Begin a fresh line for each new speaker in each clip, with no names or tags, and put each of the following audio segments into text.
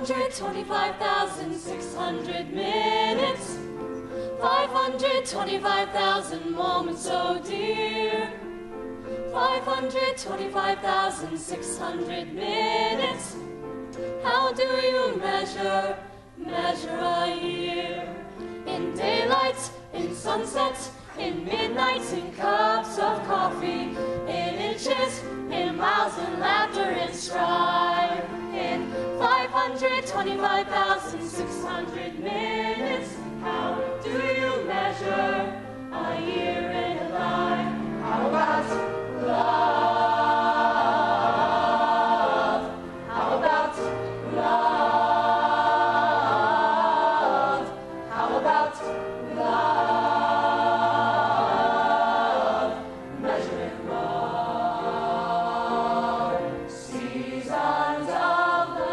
525,600 minutes, 525,000 moments so dear, 525,600 minutes. How do you measure a year? In daylights, in sunsets, in midnights, in cups of coffee, in inches, in miles, in laughter, in strife. In 525,600 minutes, how do you measure a year in a life? How about love? How about love? How about love? Measuring love. Seasons of love.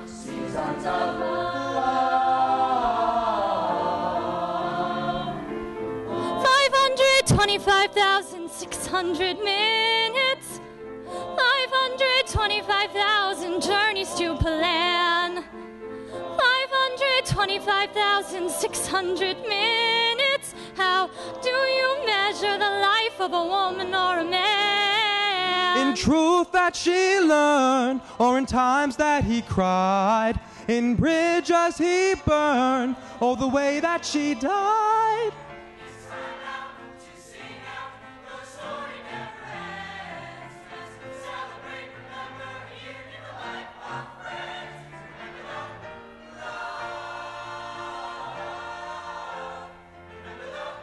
Seasons of love. 525,600 minutes. 525,000 journeys to plan. 525,600 minutes. How do you measure the life of a woman or a man?
In truth that she learned, or in times that he cried, in bridges he burned, or the way that she died.
It's time now to sing out, your story never ends. Let's celebrate, remember, here in the life of friends. Remember the love. Remember the love. Remember the love.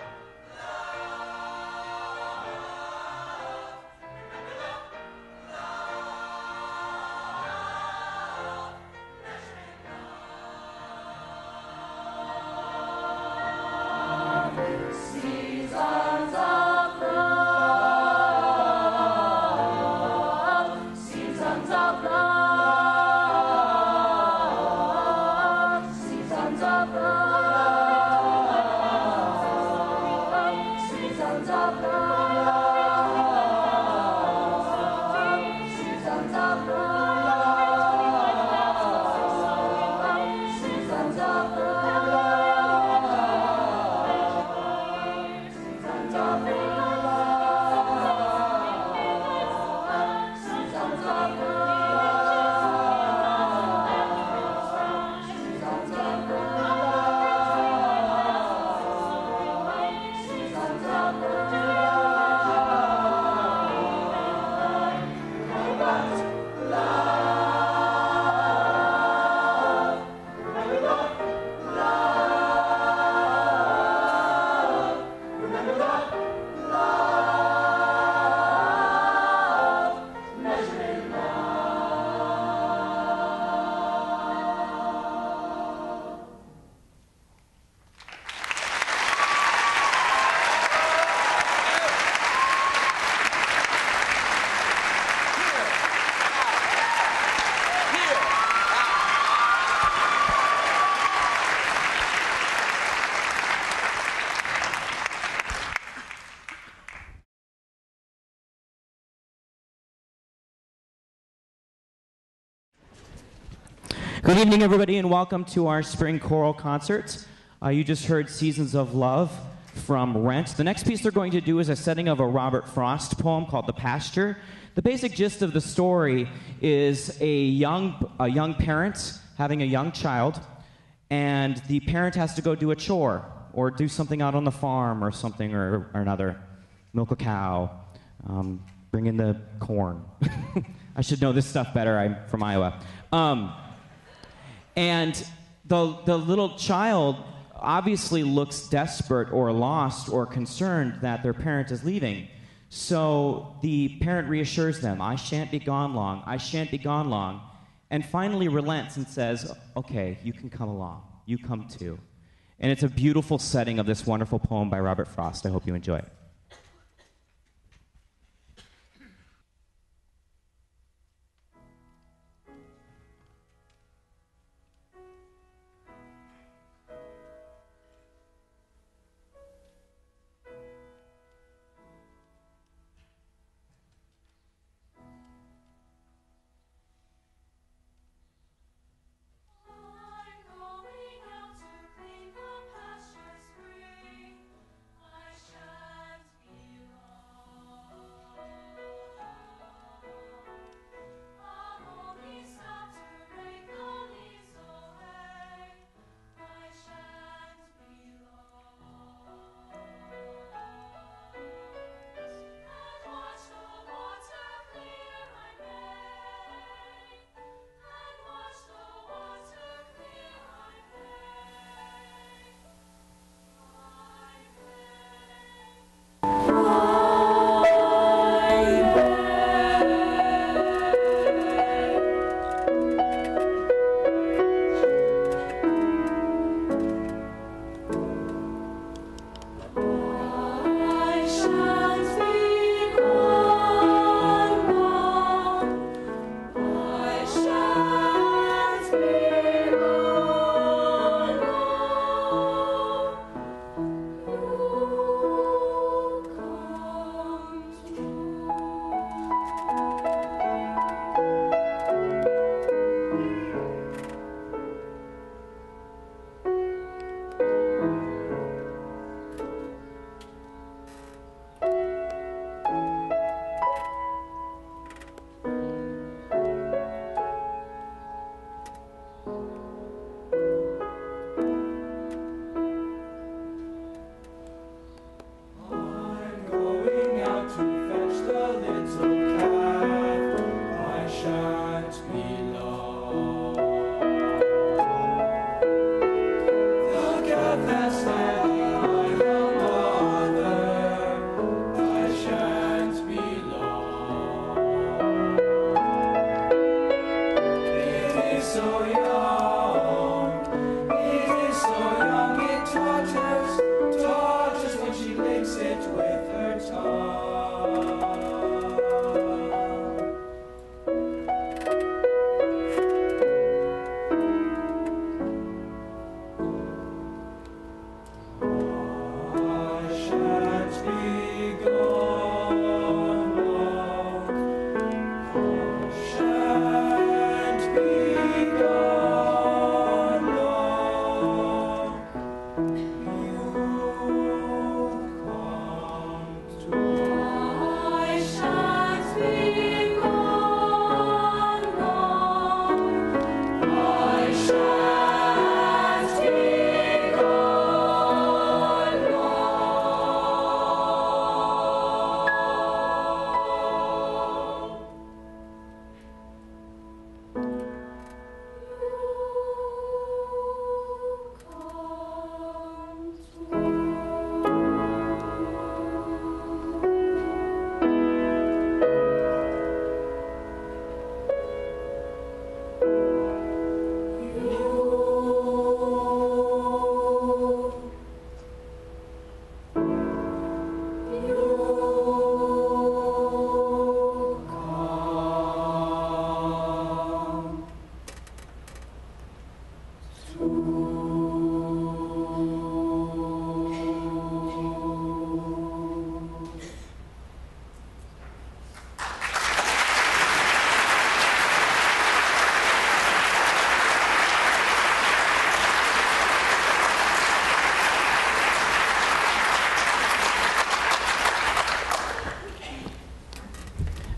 Measuring love. Seasons of love. Seasons of love. Seasons of love. Seasons of love. Seasons of love. Seasons of
Good evening, everybody, and welcome to our spring choral concert. You just heard Seasons of Love from Rent. The next piece they're going to do is a setting of a Robert Frost poem called The Pasture. The basic gist of the story is a young parent having a young child, and the parent has to go do a chore or do something out on the farm or something or another. Milk a cow, bring in the corn. I should know this stuff better. I'm from Iowa. And the little child obviously looks desperate or lost or concerned that their parent is leaving. So the parent reassures them, I shan't be gone long, I shan't be gone long, and finally relents and says, okay, you can come along, you come too. And it's a beautiful setting of this wonderful poem by Robert Frost. I hope you enjoy it.
so young. It is so young, it tortures when she licks it with her tongue. I shan't be gone long. I shan't be gone long. You come to.
I shan't be gone long. I shan't be gone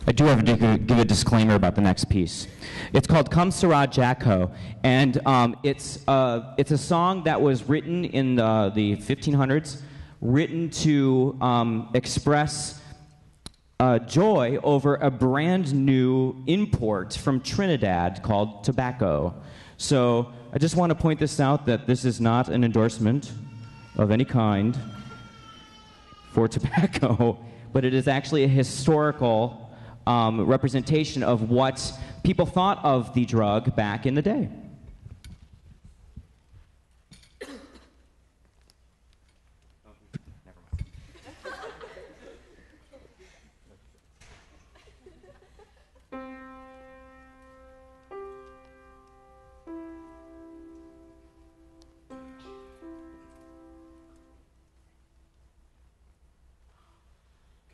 I do have to give a disclaimer about the next piece. It's called Come Sarah Jacko, and it's a song that was written in the 1500s, written to express joy over a brand new import from Trinidad called tobacco. So I just want to point this out, that this is not an endorsement of any kind for tobacco, but it is actually a historical representation of what people thought of the drug back in the day.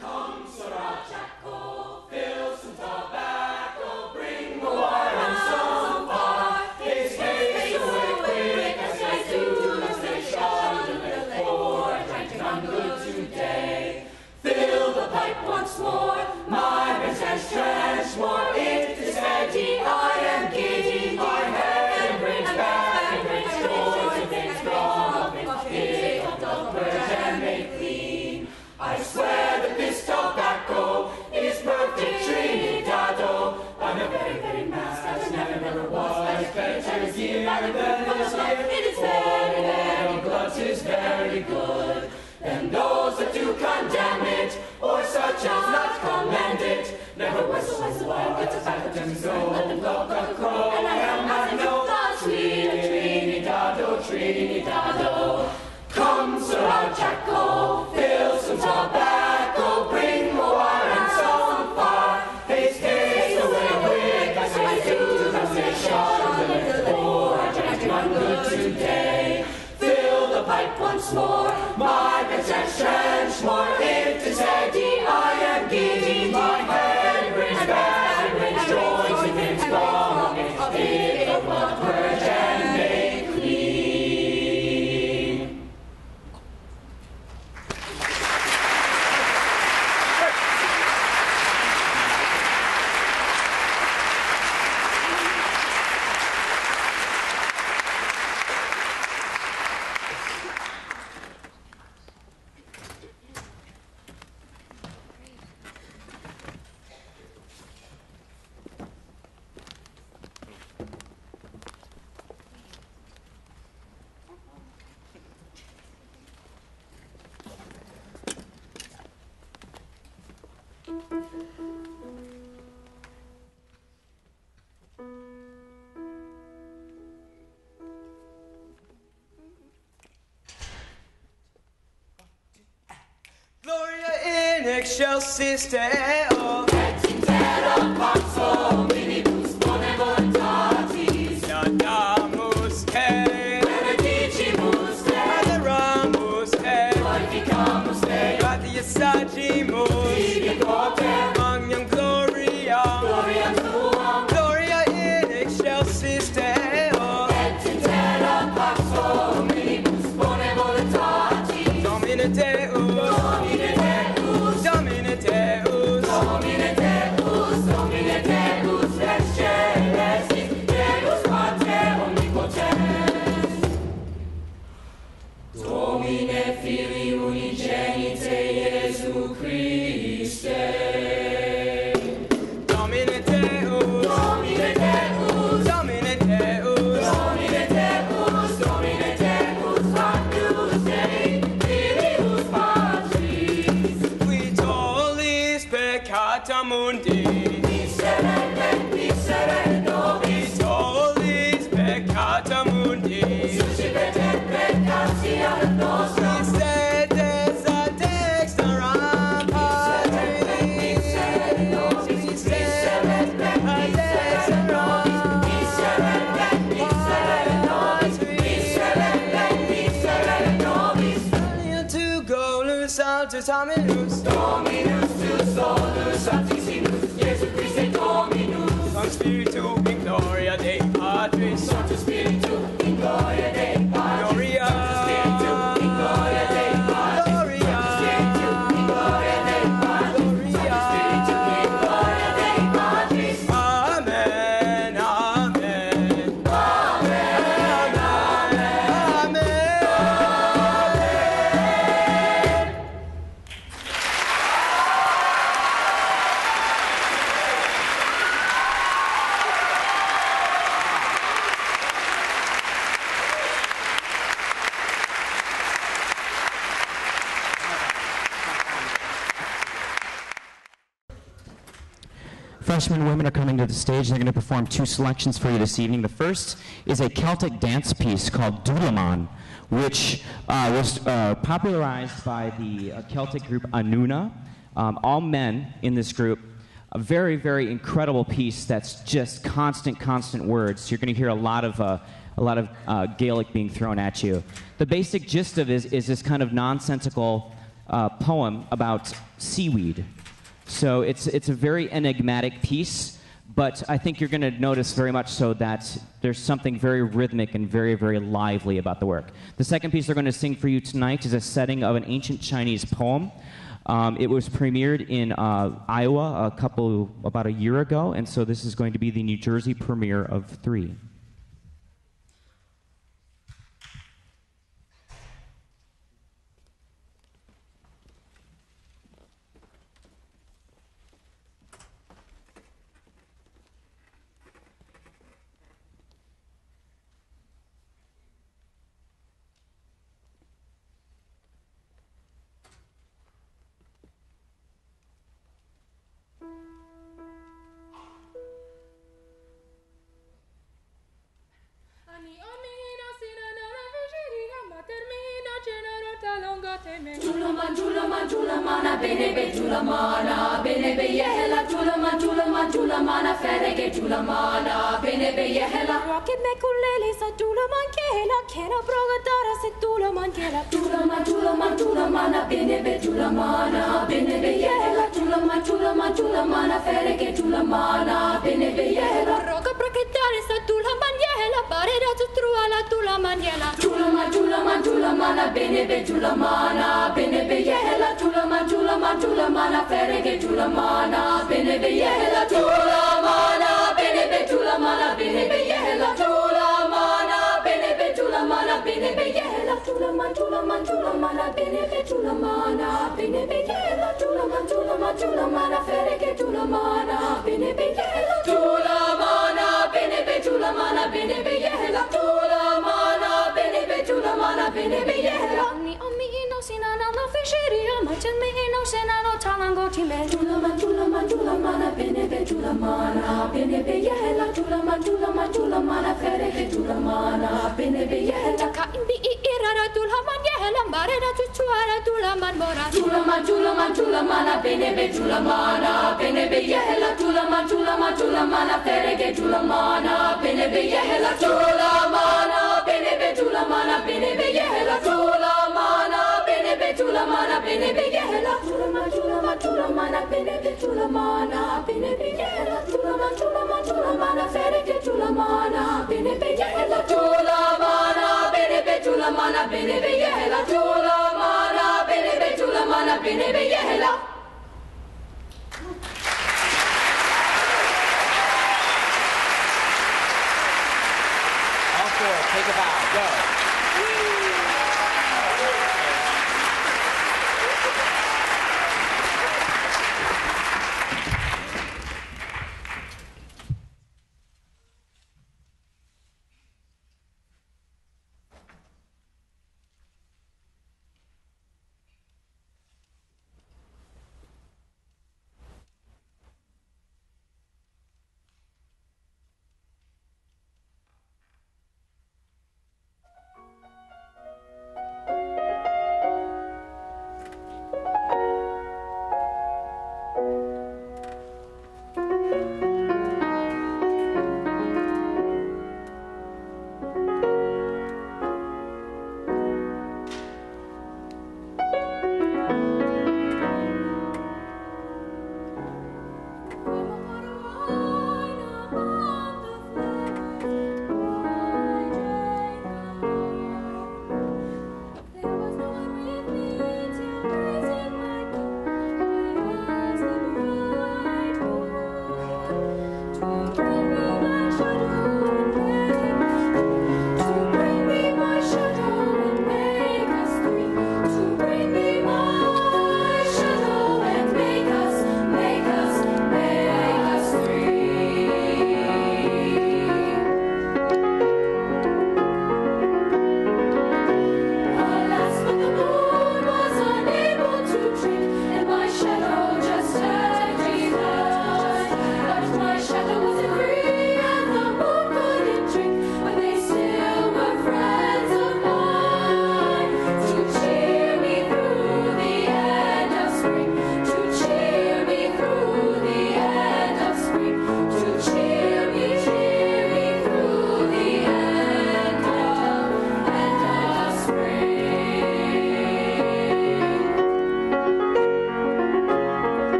Come, Sarah Jacko, fill some tobacco, bring the war and some far. His haste away quick as they do, as they shot in the for drinking on good today. Fill the pipe once more, my business trench more. It is heady, I am giddy, my head brings back and brings joy to things wrong. It doth purge and make clean. I swear that this tobacco is perfect Trinidado. On a very, very mass as never was better year than this year. It is very, very good, 'tis very good. Then those that do condemn it, or such as not commend it, never was so wild, it's a fact and go, look a crow, and I know Trinidado, Trinidado. Come, Sarah Jacko, fill some tobacco, bring more and some far. Haste, haste away quick, as they do, as they shot with the war, drinking on good today. Fill the pipe once more, my bits and trench more. It is heady, I am giddy, my head brings back and brings joy to things wrong. It will purge and make clean.
eggshell sister. Oh.
Intera pazzo, minibus, bone voluntatis.
Nadamus, hey.
Benedicimus,
Adaramus, hey.
glorificamus Dei.
Gratiasagimus.
Tibi poter,
Magnum Gloria.
gloria tuam.
Gloria in excelsis Deo.
Et intera pazzo, minibus, bone voluntatis.
Domine Deus.
Domine Deus,
Domine Deus.
Domine Deus, Domine Deus, Rex Celestis, Deus Pater omnipotens. Domine Filii unigenite Iesu Christe.
Domine Deus.
Domine Deus,
Domine Deus.
Domine Deus, Domine Deus, Agnus Dei, Filius Patris.
Qui tollis peccata mundi.
Miserere nobis,
Qui tollis peccata mundi.
suscipet et peccatiam nostra.
Qui sedes ad dexteram Patris.
Miserere nobis,
Qui
miserere
sedes ad dexteram
miserere nobis.
Tu golus altus hominus.
Dominus tu solus sanctissimus, Iesu Christe Dominus.
Con spiritu in gloria Dei Patris.
Sancto Spiritu, in gloria Dei Patris.
Gloria.
Spiritu, in gloria Dei Patris.
Gloria.
Spiritu, in gloria Dei Patris.
Gloria.
Spiritu, in gloria Dei Patris.
Amen. Amen.
Amen.
Amen.
Freshmen and women are coming to the stage. They're going to perform two selections for you this evening. The first is a Celtic dance piece called Doodleman, which was popularized by the Celtic group Anuna. All men in this group. A very, very incredible piece that's just constant words. You're going to hear a lot of Gaelic being thrown at you. The basic gist of it is this kind of nonsensical poem about seaweed. So it's a very enigmatic piece, but I think you're going to notice very much so that there's something very rhythmic and very, very lively about the work. The second piece they're going to sing for you tonight is a setting of an ancient Chinese poem. It was premiered in Iowa about a year ago, and so this is going to be the New Jersey premiere of 3.
Julaman, Julaman, Julamana, Benebe, Julamana, Benebe, Yehela, Julaman, Julaman, Julamana, Ferege, Julamana, Benebe, Yehela.
Rocket Mekulele, Satulaman, Kela, Kena Brogadara, Setulaman, Kela.
Julaman, Julaman, Julamana, Benebe, Julamana, Benebe, Yehela, Julaman, Julaman, Julamana, Ferege, Julamana, Benebe, Yehela.
Rocket Bragadara, Satulaman, Yela, Bareda, Tutruala, Tulaman, Yela.
Julaman, Julaman, Julamana, Benebe, Julamana, Benebe, Yehela, Julaman, Julaman, Julamana, Ferege, Julamana, Benebe, Yehela, Julamana, Benebe, Julamana, Benebe, Yehela, Julamana, Benebe, Julamana, Benebe, Yehela, Julaman, Julaman, Julamana, Benebe, Julamana, Benebe, Yehela, Julaman, Julaman, Julamana, Ferege, Julamana, Benebe, Yehela, Julamana, Benebe, Julamana, Benebe, Yehela, Julamana, Benebe, Julamana, Benebe, Yehela.
Ino sinana no fisheria, machan me ino senano talango time.
Julaman, Julaman, Julamana, Benebe, Julamana, Benebe, Yehela, Julaman, Julaman, Julamana, Ferege, Julamana, Benebe, Yehela.
Taka imbi irara Tulaman, Yela, Bareda, Tutu. tuara tulaman mora.
Tulaman, tulaman, tulamana, benebe, tulamana, benebe, yehela, tulaman, tulaman, tulamana, ferege, tulamana, benebe, yehela, tulamana, benebe, tulamana, benebe, yehela, tulamana, benebe, tulamana, benebe, yehela, tulaman, tulaman, tulamana, benebe, tulamana, benebe, yehela, tulaman, tulaman, tulamana, ferege, tulamana, benebe, yehela, tulamana, benebe, tulamana, benebe, yehela, tulamana, benebe, tulamana, benebe, yehela.
All four, take a bow, go.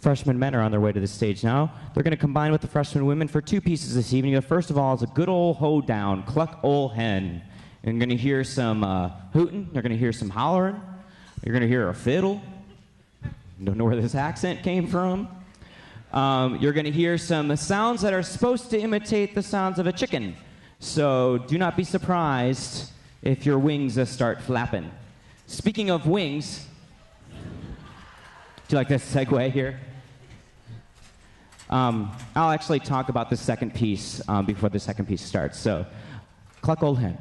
freshman men are on their way to the stage now. They're going to combine with the freshman women for two pieces this evening. The first of all is a good old hoedown, Cluck Ol' Hen. You're going to hear some hooting. You're going to hear some hollering. You're going to hear a fiddle. Don't know where this accent came from. You're going to hear some sounds that are supposed to imitate the sounds of a chicken. So do not be surprised if your wings start flapping. Speaking of wings, do you like this segue here? I'll actually talk about the second piece before the second piece starts. So, Cluck Ol' Hen.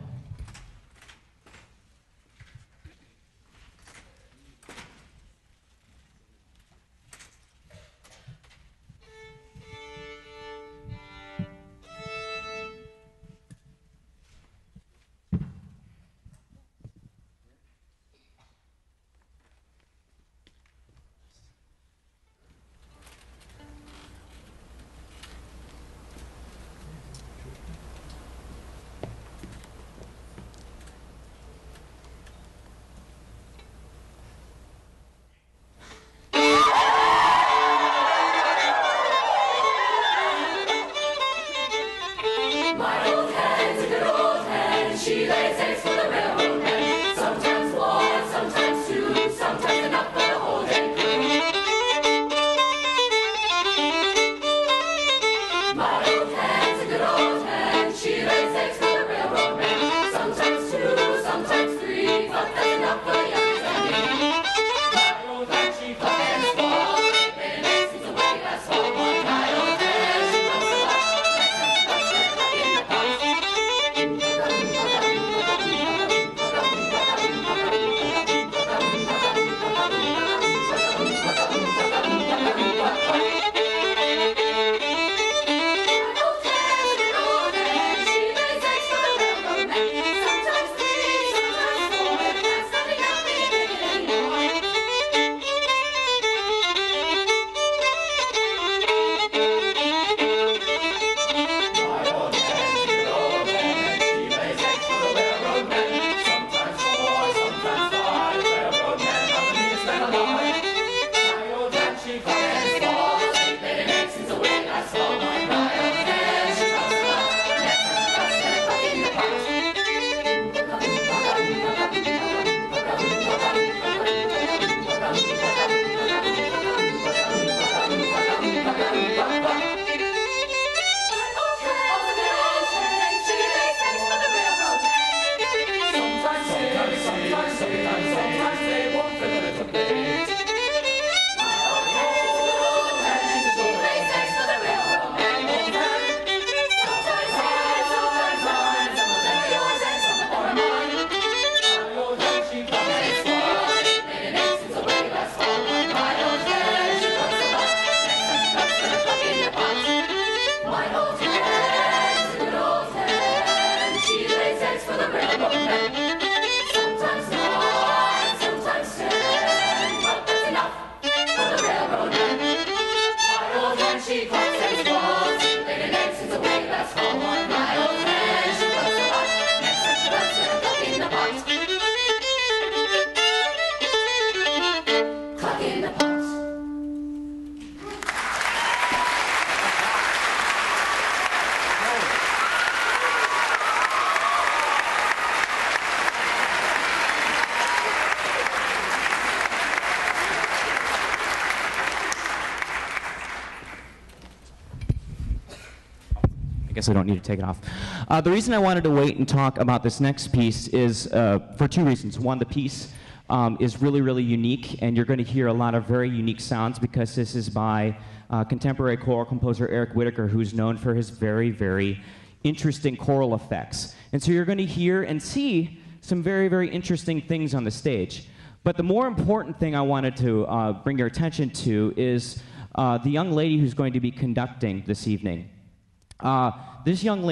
I guess I don't need to take it off. The reason I wanted to wait and talk about this next piece is for two reasons. One, the piece is really, really unique, and you're going to hear a lot of very unique sounds because this is by contemporary choral composer Eric Whitaker, who's known for his very, very interesting choral effects. And so you're going to hear and see some very, very interesting things on the stage. But the more important thing I wanted to bring your attention to is the young lady who's going to be conducting this evening. This young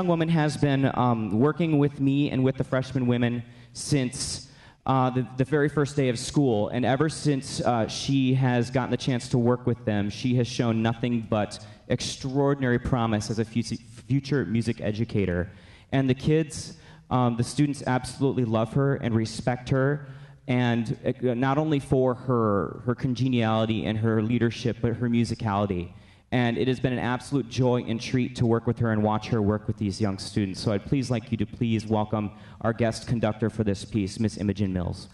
woman has been working with me and with the freshman women since the very first day of school, and ever since she has gotten the chance to work with them, she has shown nothing but extraordinary promise as a future music educator. And the kids, the students absolutely love her and respect her, and not only for her congeniality and her leadership, but her musicality. And it has been an absolute joy and treat to work with her and watch her work with these young students. So I'd please like you to please welcome our guest conductor for this piece, Miss Imogen Mills.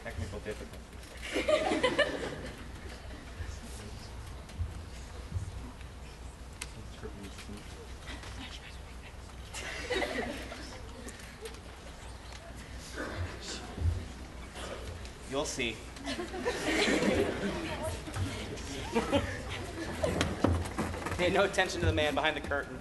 Technical difficulties. You'll see. Pay no attention to the man behind the curtain.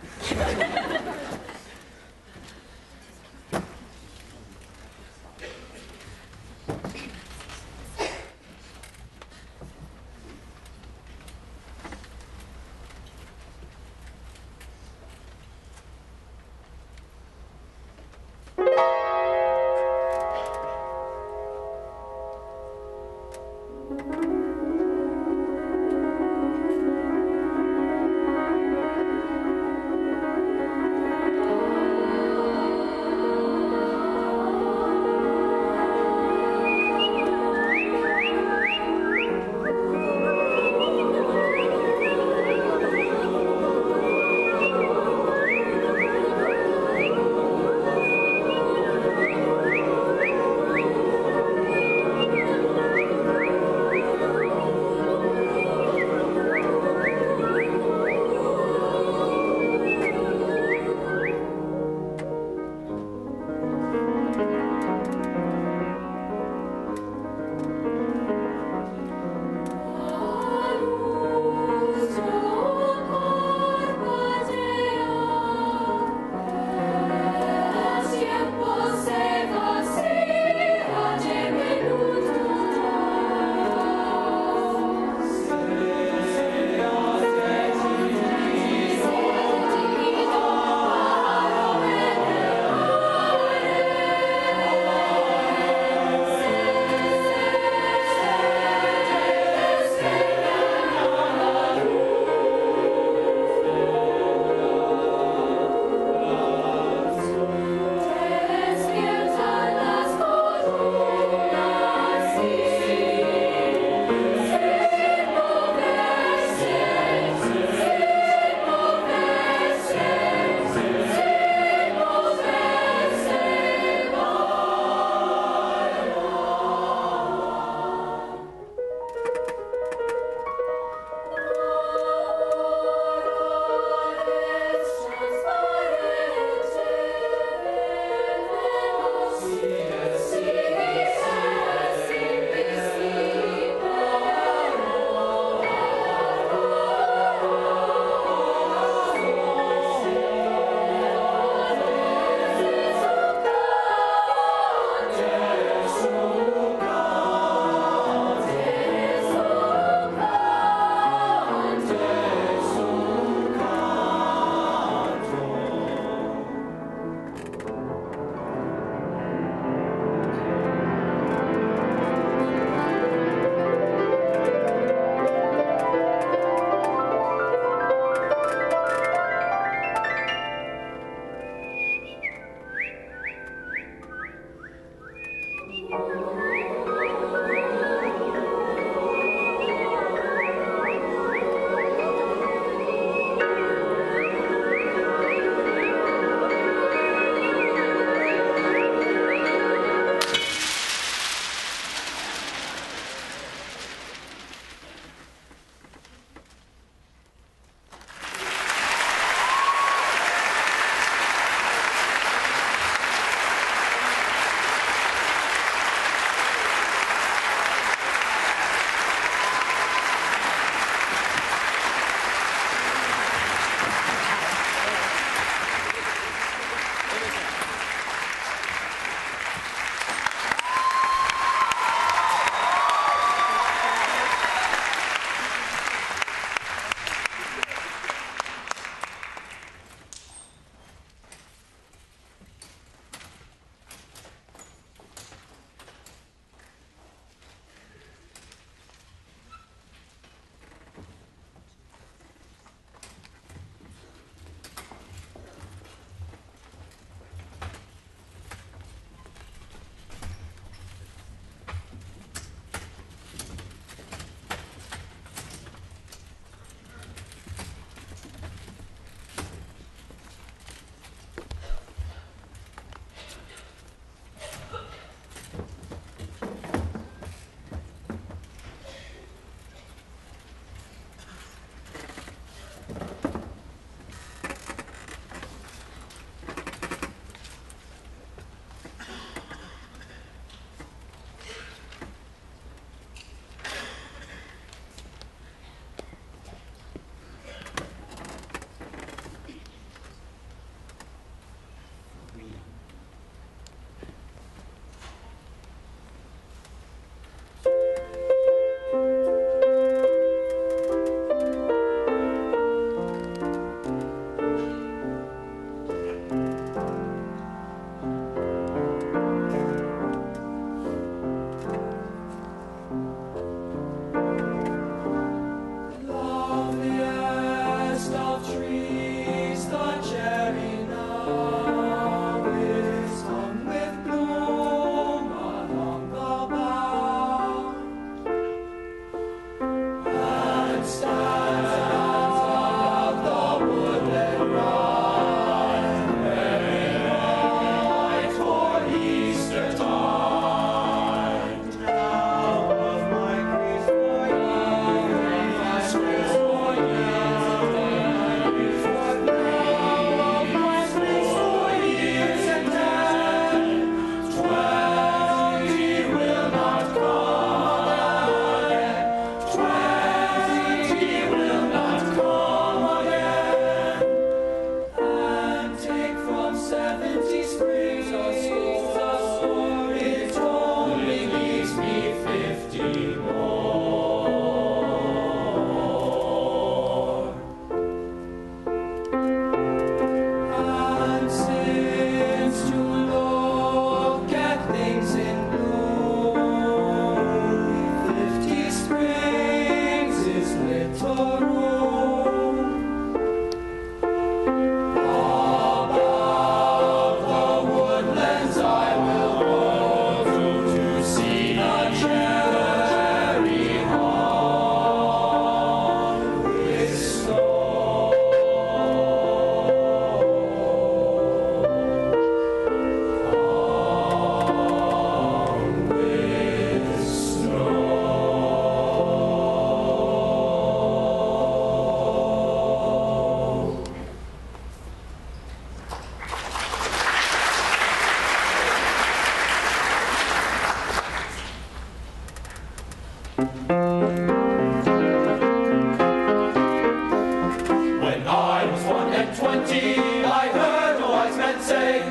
and 20. I heard a wise man say,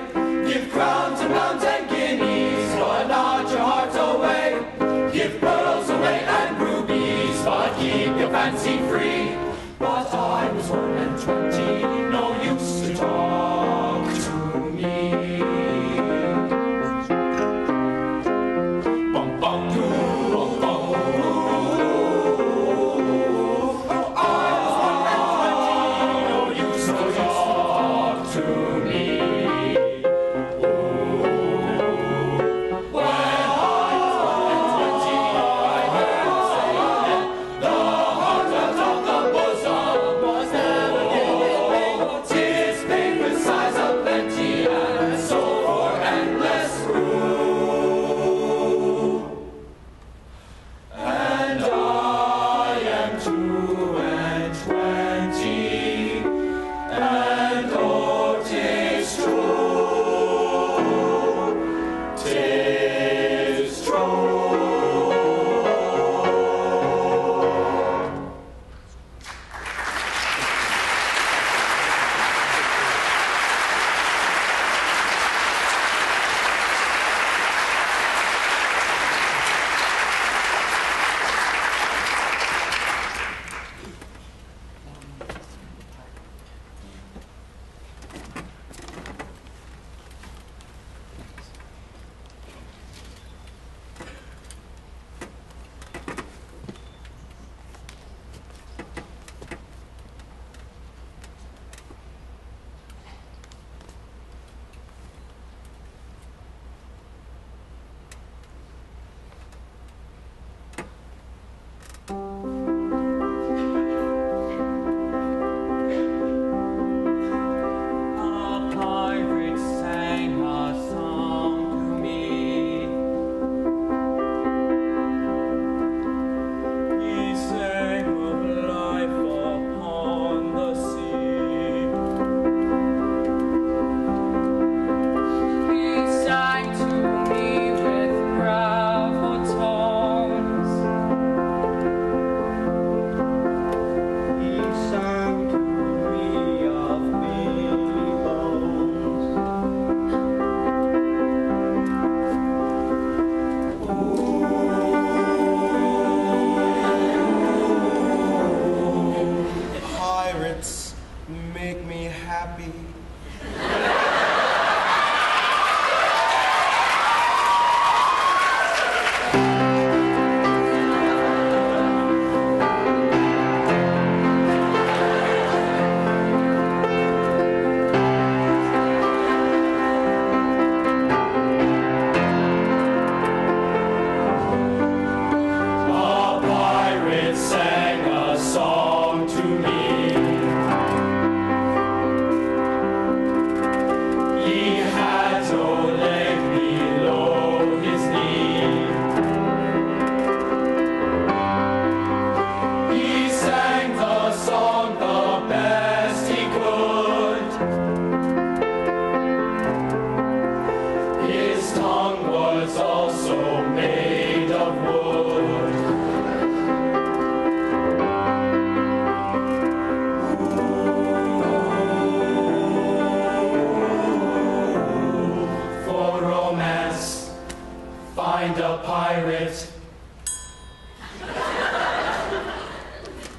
give crowns and pounds and guineas, but not your heart away. Give pearls away and rubies, but keep your fancy free. But I was 1 and 20, no use to talk to me. Bum bum bum bum. I was 1 and 20, no use to talk to me. When I was 1 and 20, I heard say that the heart of the bosom was never given. 'Tis made with sighs of plenty and soul for endless room. And I am 2 and 20, and oh, 'tis true, 'tis true.
A pirate sang a song to me. He sang of life upon the sea. He sang to me with gravitons. He sang to me of Billy Bones.
Pirates make me happy.
A pirate sang a song to me. He had no leg below his knee. He sang the song the best he could. His tongue was also made of wood. For romance, find a pirate.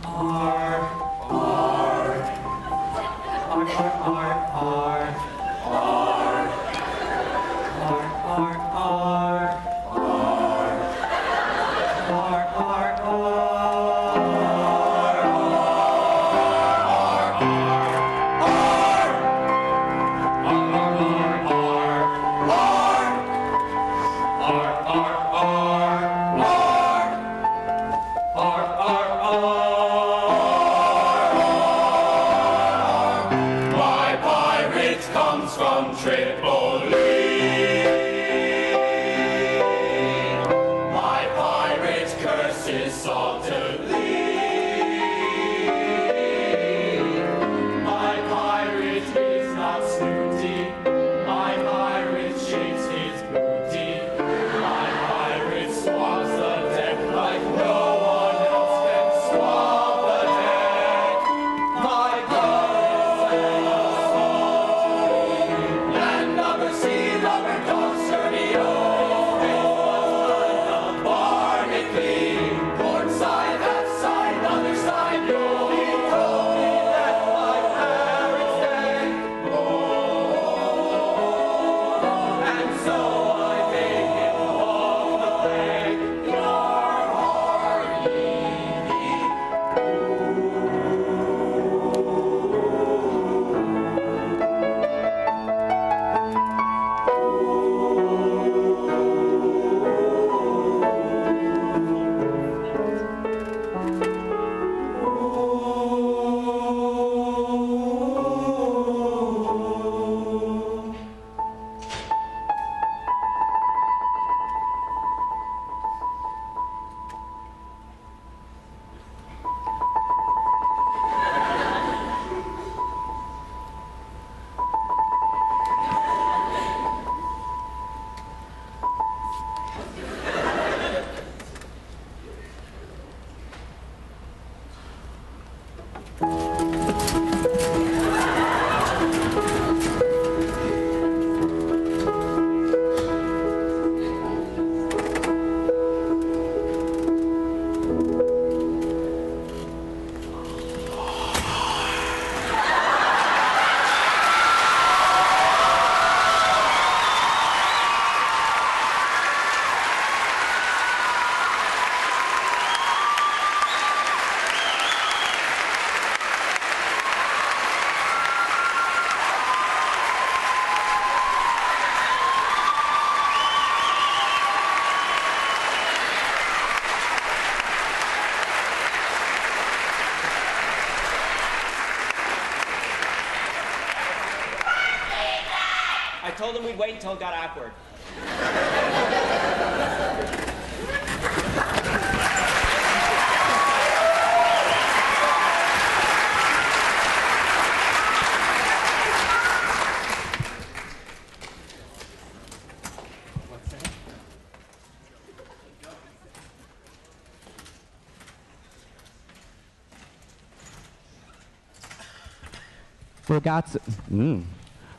R, R, R, R, R, R, R, R, R, R, My pirate comes from Tripoli. My pirate curses saltily. My pirate is not snooty. My pirate shakes his booty. My pirate swabs the deck like no one else can swab the deck. My pirate
told him we'd wait until it got awkward.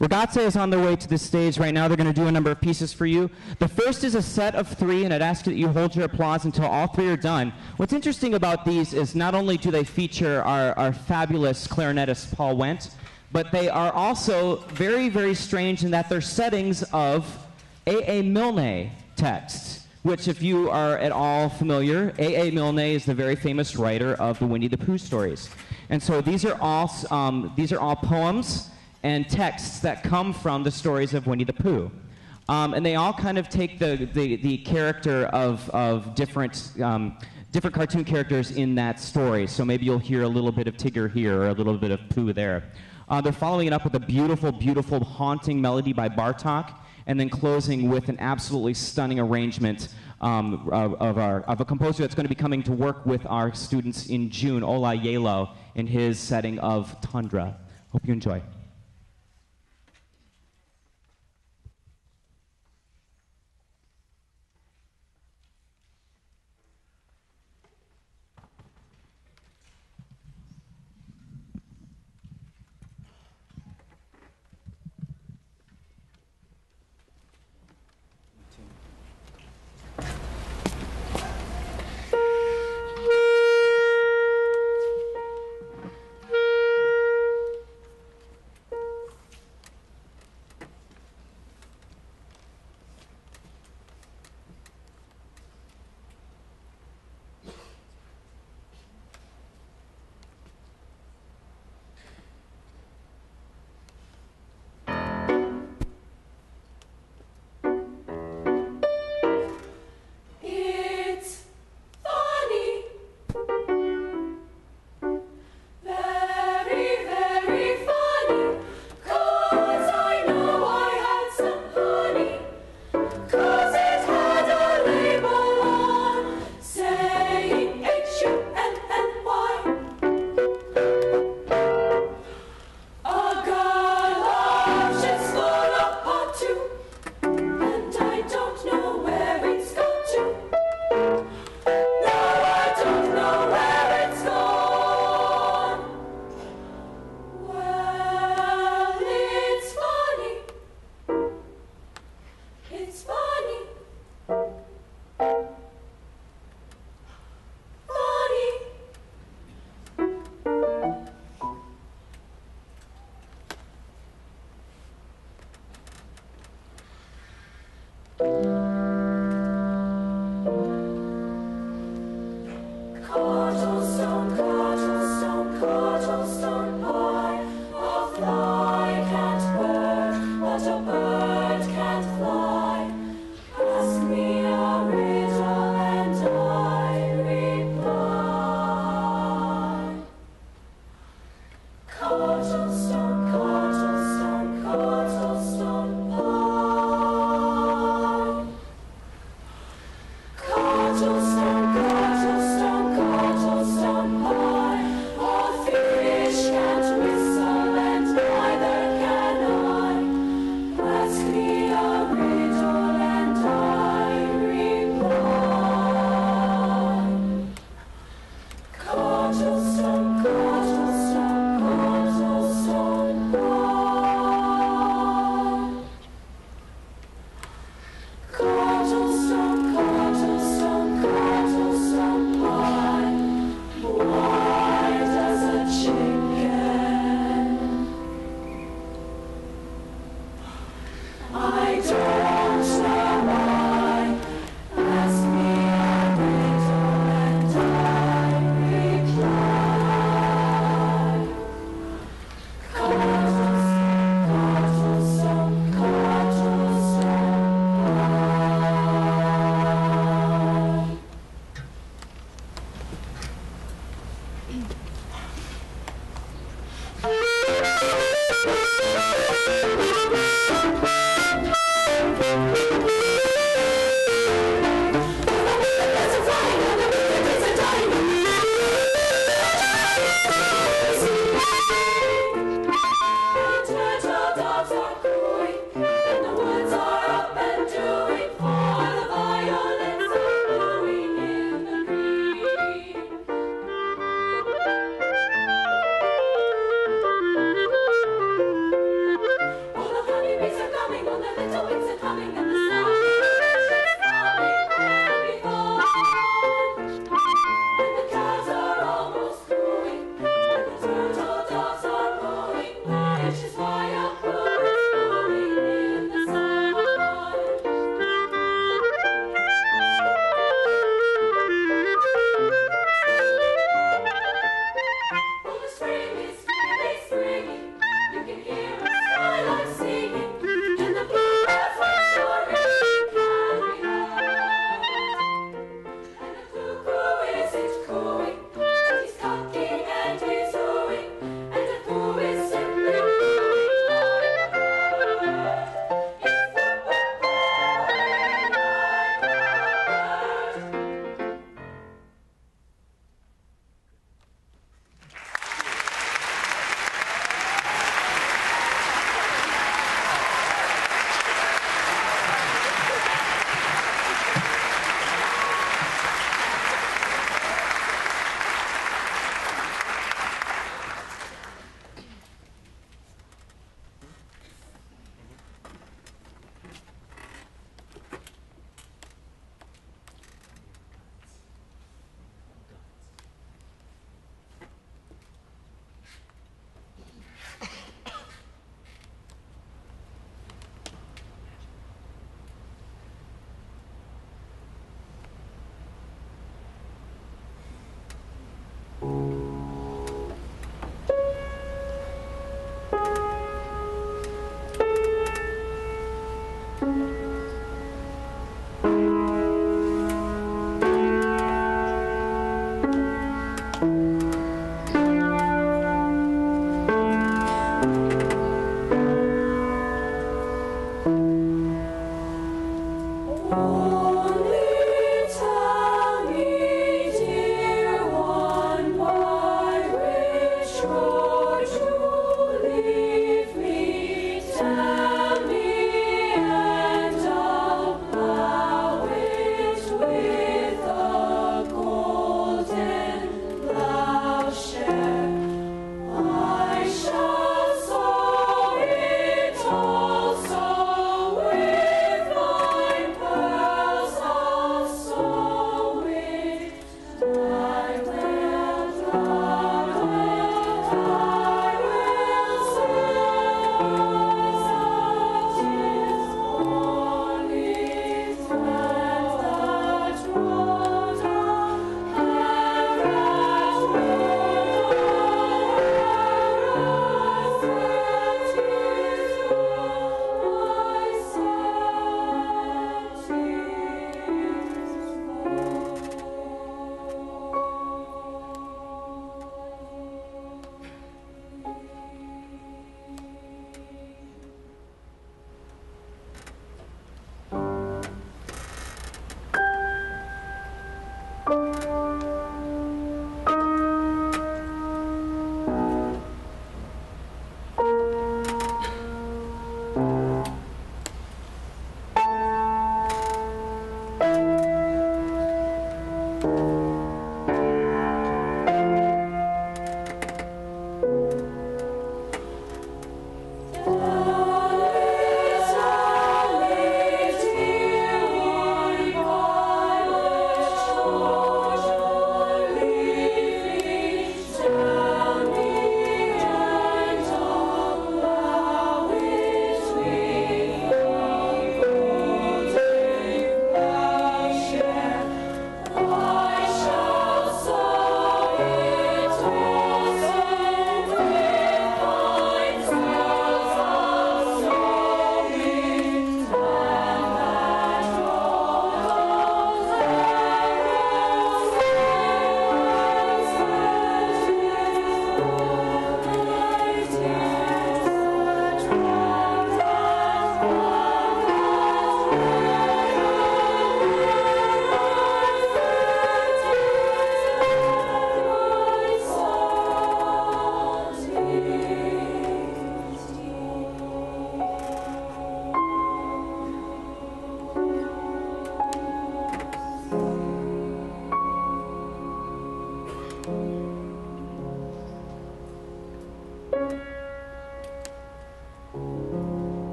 Ragazze is on their way to the stage right now. They're going to do a number of pieces for you. The first is a set of 3, and I'd ask that you hold your applause until all 3 are done. What's interesting about these is not only do they feature our fabulous clarinetist Paul Wendt, but they are also very, very strange in that they're settings of A.A. Milne texts, which if you are at all familiar, A.A. Milne is the very famous writer of the Winnie the Pooh stories. And so these are all poems and texts that come from the stories of Winnie the Pooh. And they all kind of take the character of different cartoon characters in that story. So maybe you'll hear a little bit of Tigger here or a little bit of Pooh there. They're following it up with a beautiful, beautiful, haunting melody by Bartok, and then closing with an absolutely stunning arrangement of a composer that's going to be coming to work with our students in June, Ola Yelo, in his setting of Tundra. Hope you enjoy.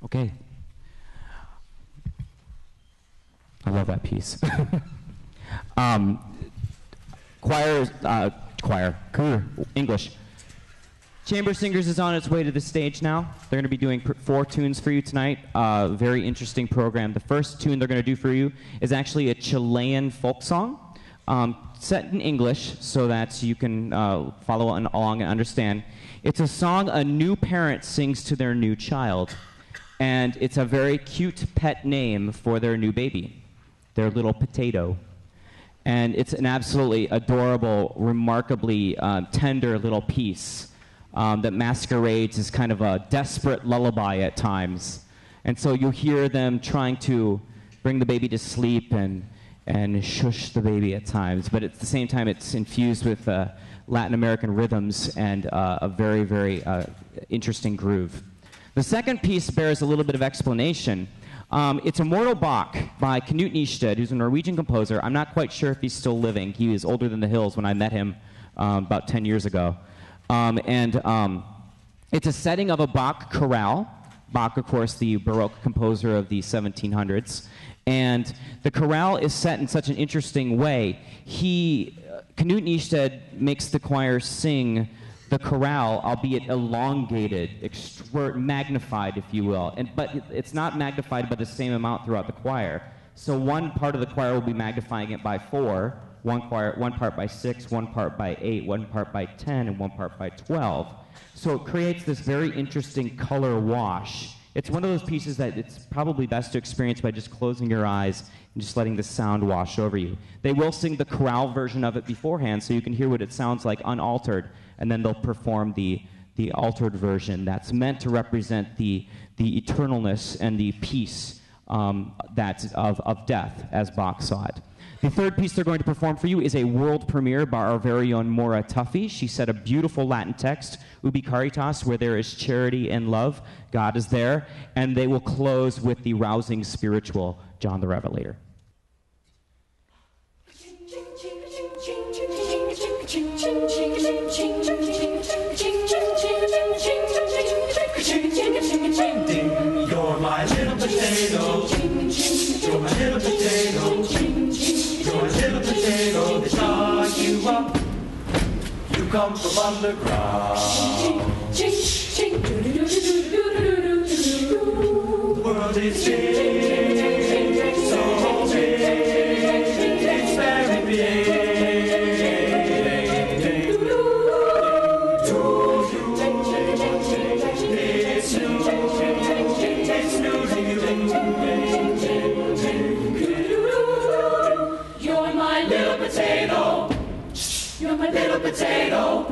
Okay. I love that piece. English. Chamber Singers is on its way to the stage now. They're going to be doing 4 tunes for you tonight. Very interesting program. The first tune they're going to do for you is actually a Chilean folk song, set in English so that you can follow along and understand. It's a song a new parent sings to their new child, and it's a very cute pet name for their new baby, their little potato. And it's an absolutely adorable, remarkably tender little piece that masquerades as kind of a desperate lullaby at times. And so you'll hear them trying to bring the baby to sleep and and shush the baby at times. But at the same time, it's infused with Latin American rhythms and a very, very interesting groove. The second piece bears a little bit of explanation. It's Immortal Bach by Knut Nystedt, who's a Norwegian composer. I'm not quite sure if he's still living. He was older than the hills when I met him about 10 years ago. It's a setting of a Bach chorale. Bach, of course, the Baroque composer of the 1700s. And the chorale is set in such an interesting way. Knut Nystedt makes the choir sing the chorale, albeit elongated, magnified, if you will. But it's not magnified by the same amount throughout the choir. So one part of the choir will be magnifying it by 4, one part by 6, one part by 8, one part by 10, and one part by 12. So it creates this very interesting color wash. It's one of those pieces that it's probably best to experience by just closing your eyes and just letting the sound wash over you. They will sing the chorale version of it beforehand so you can hear what it sounds like unaltered, and then they'll perform the altered version that's meant to represent the eternalness and the peace that's of death, as Bach saw it. The third piece they're going to perform for you is a world premiere by our very own Maura Tuffy. She said a beautiful Latin text, Ubi Caritas, where there is charity and love, God is there. And they will close with the rousing spiritual John the Revelator.
You're my little potato. You're my little potato. You're a little potato, they start you up. You come from underground. The world is big, so big, it's very big. It's new to you.
You're my little potato. You're my little potato.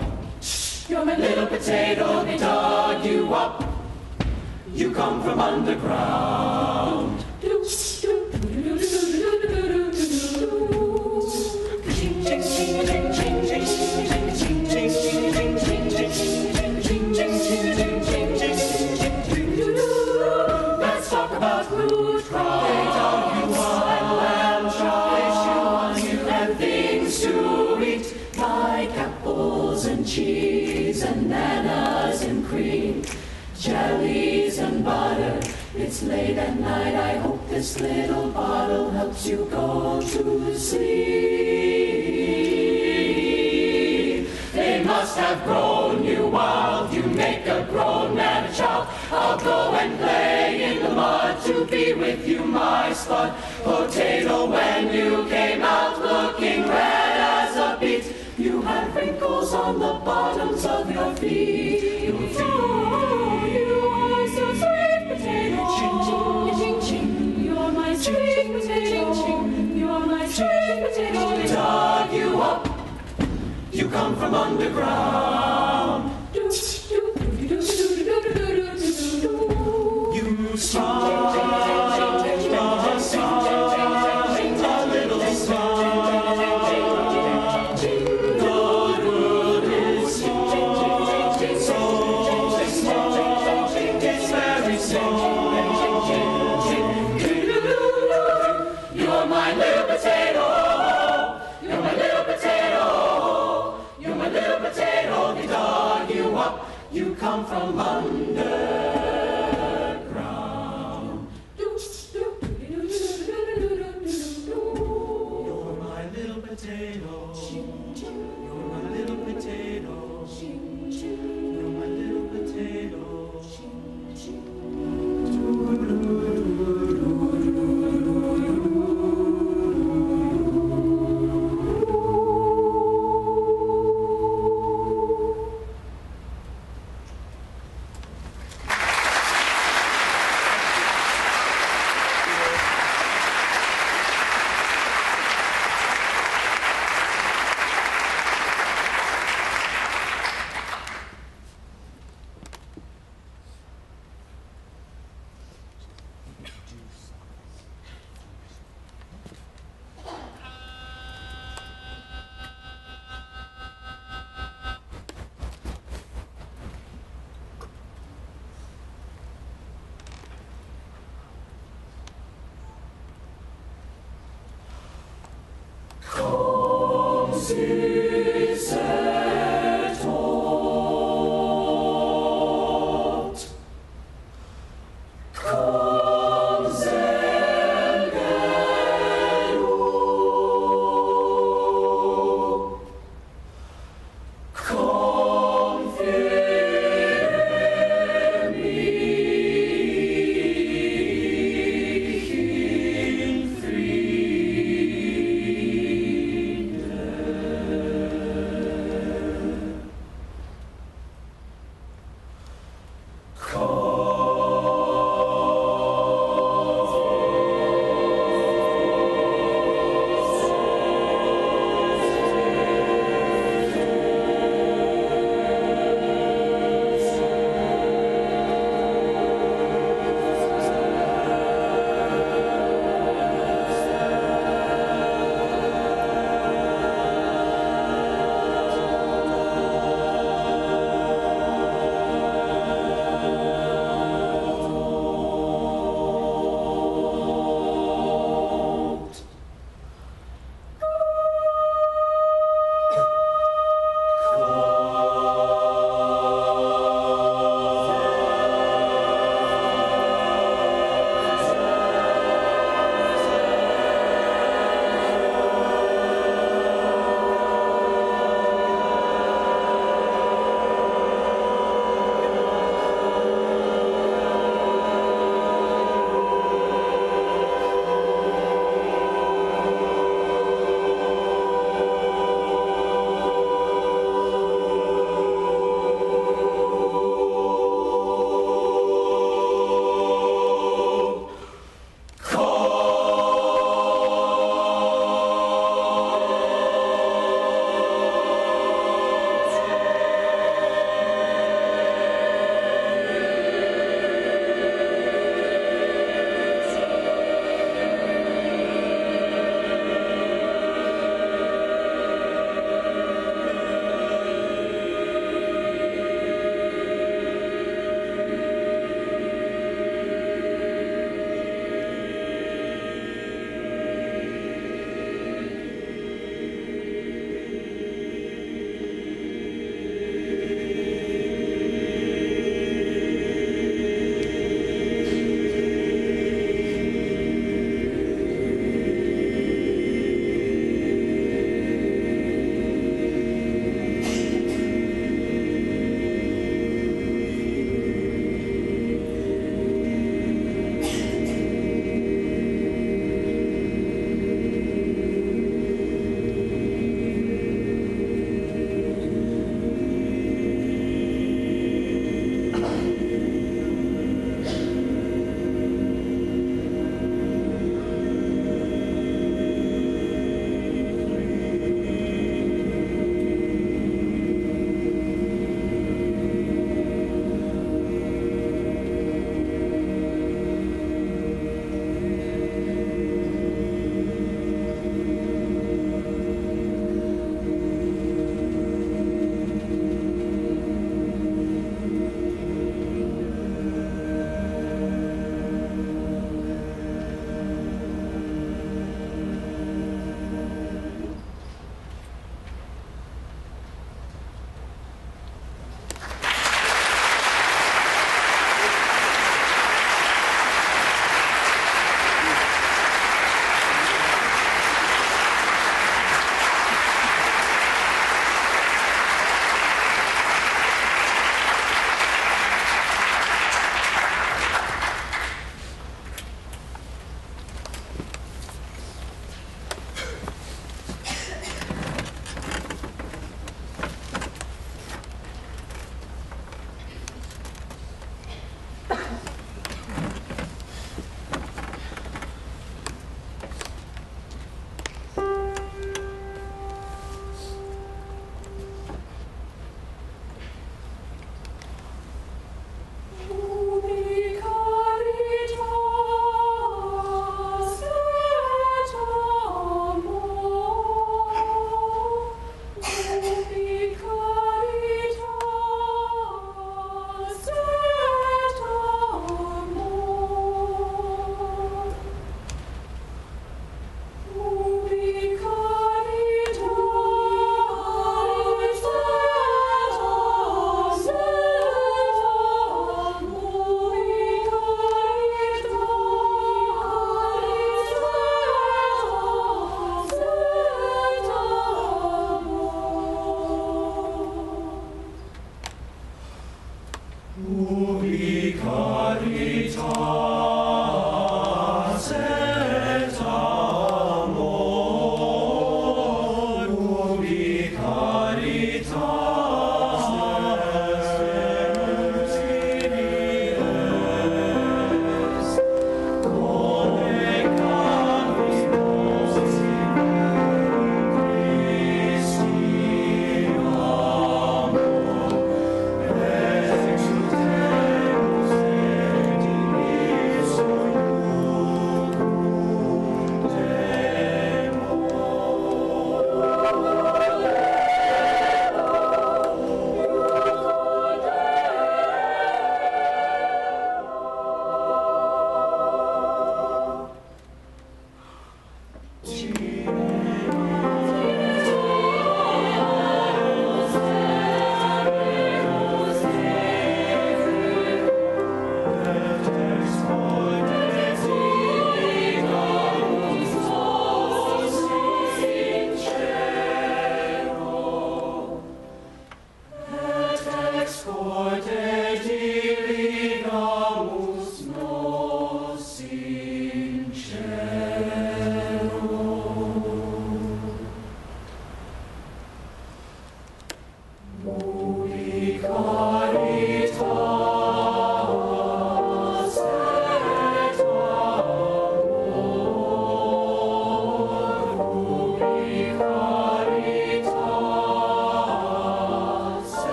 You're my little potato. They dug you up. You come from underground. Let's talk about root crops. They dug you up and lamb chops. You and things to eat, like apples and cheese and bananas and cream, jellies and butter. It's late at night, I hope this little bottle helps you go to sleep. They must have grown you wild, you make a grown man a child. I'll go and play in the mud to be with you, my spud potato. When you came out looking red as a beet, you had wrinkles on the bottoms of your feet. Oh, you are so sweet potato. You're my sweet potato. You're my sweet potato. They dug you up. You come from underground. You smile, a little smile. The world is small, so small, it's very small. You're my little potato. You're my little potato. You're my little potato. They dug you up. You come from underground. You're my little potato. You're my little potato. You're my little potato.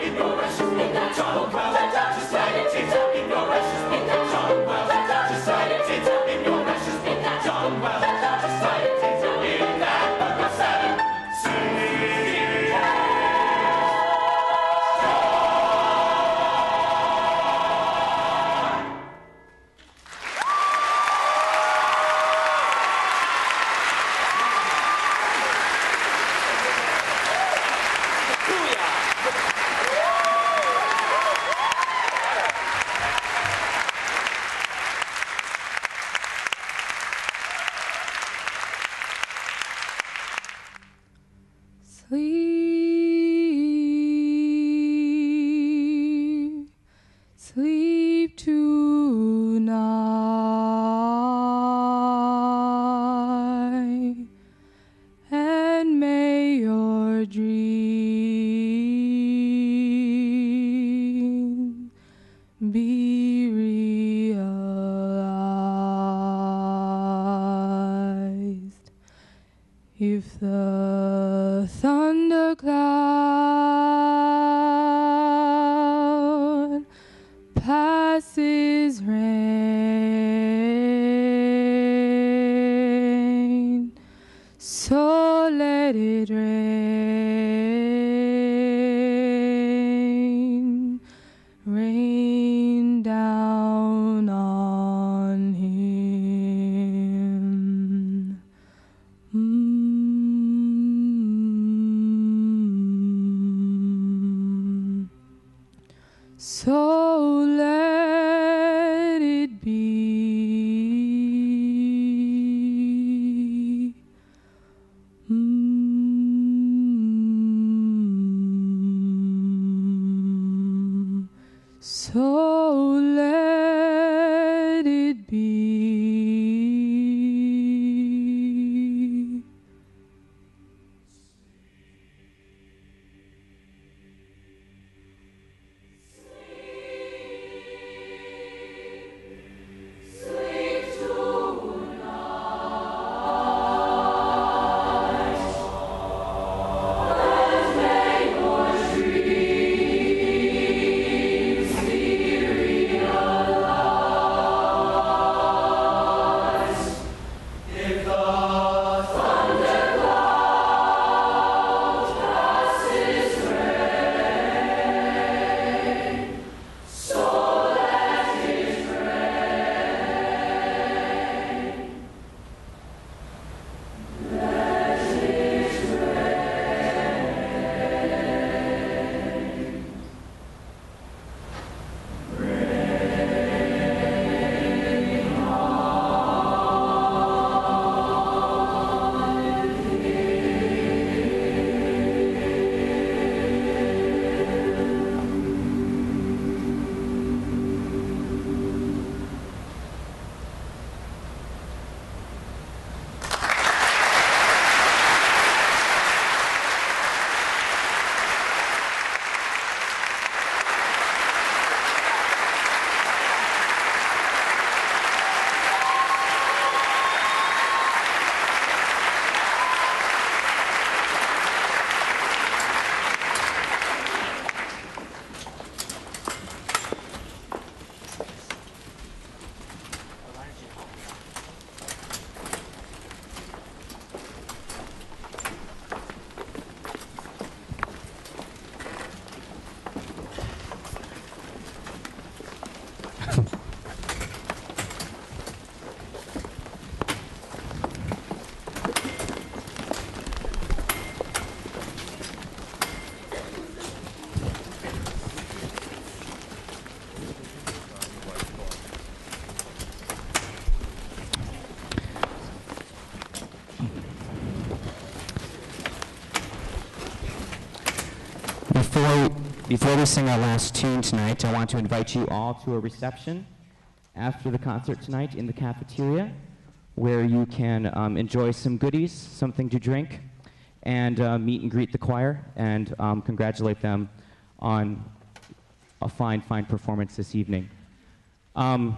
in your ashes, in the jungle well. Just like it is up in your ashes, in the jungle well. Just like it is up in your ashes, in the jungle well. Just like it is up in that book of seven.
Sleep, sleep tonight, and may your dream be realized. If the thundercloud passes rain, so let it rain, rain down on him. So let it be. So let it be.
Before we sing our last tune tonight, I want to invite you all to a reception after the concert tonight in the cafeteria, where you can enjoy some goodies, something to drink, and meet and greet the choir and congratulate them on a fine, fine performance this evening. Obviously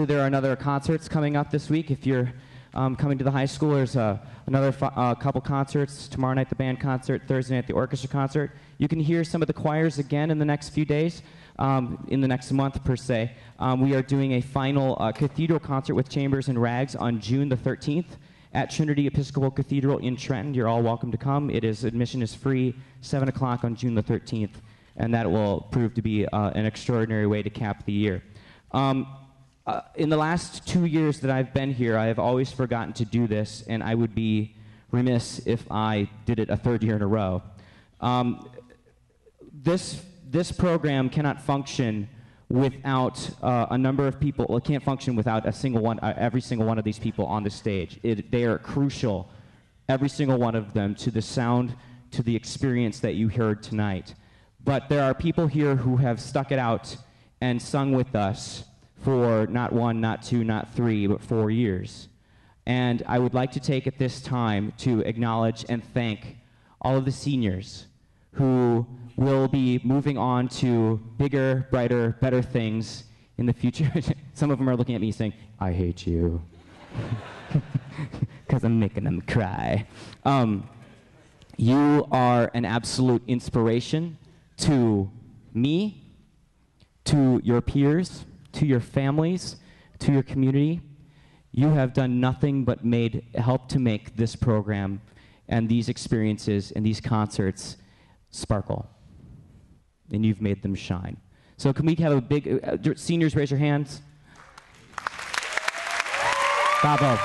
there are other concerts coming up this week. If you're coming to the high school. There's another couple concerts. Tomorrow night, the band concert. Thursday night, the orchestra concert. You can hear some of the choirs again in the next few days, in the next month, per se. We are doing a final cathedral concert with Chambers and Rags on June the 13th at Trinity Episcopal Cathedral in Trenton. You're all welcome to come. Admission is free, 7 o'clock on June the 13th, and that will prove to be an extraordinary way to cap the year. In the last 2 years that I've been here, I have always forgotten to do this, and I would be remiss if I did it a third year in a row. This program cannot function without a number of people. Well, it can't function without every single one of these people on the stage. They are crucial, every single one of them, to the sound, to the experience that you heard tonight. But there are people here who have stuck it out and sung with us for not 1, not 2, not 3, but 4 years. And I would like to take at this time to acknowledge and thank all of the seniors who will be moving on to bigger, brighter, better things in the future. Some of them are looking at me saying, I hate you, because I'm making them cry. You are an absolute inspiration to me, to your peers, to your families, to your community. You have done nothing but help to make this program and these experiences and these concerts sparkle. And you've made them shine. So can we have a big, seniors, raise your hands. Bravo.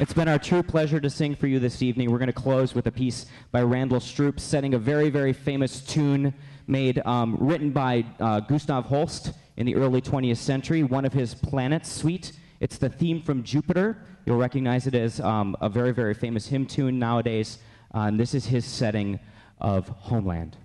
It's been our true pleasure to sing for you this evening. We're going to close with a piece by Randall Stroop, setting a very, very famous tune written by Gustav Holst in the early 20th century, one of his Planets suite. It's the theme from Jupiter. You'll recognize it as a very, very famous hymn tune nowadays. And this is his setting of Homeland.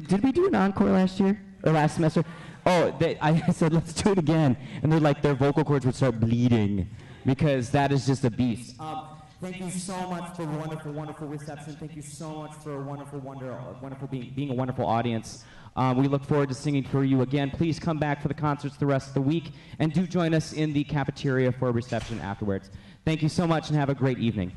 Did we do an encore last year or last semester? Oh, I said let's do it again, and they're like their vocal cords would start bleeding because that is just a beast. Thank you so much for a wonderful, wonderful reception. Thank you so much for a wonderful, wonderful being a wonderful audience. We look forward to singing for you again. Please come back for the concerts the rest of the week, and do join us in the cafeteria for a reception afterwards. Thank you so much, and have a great evening.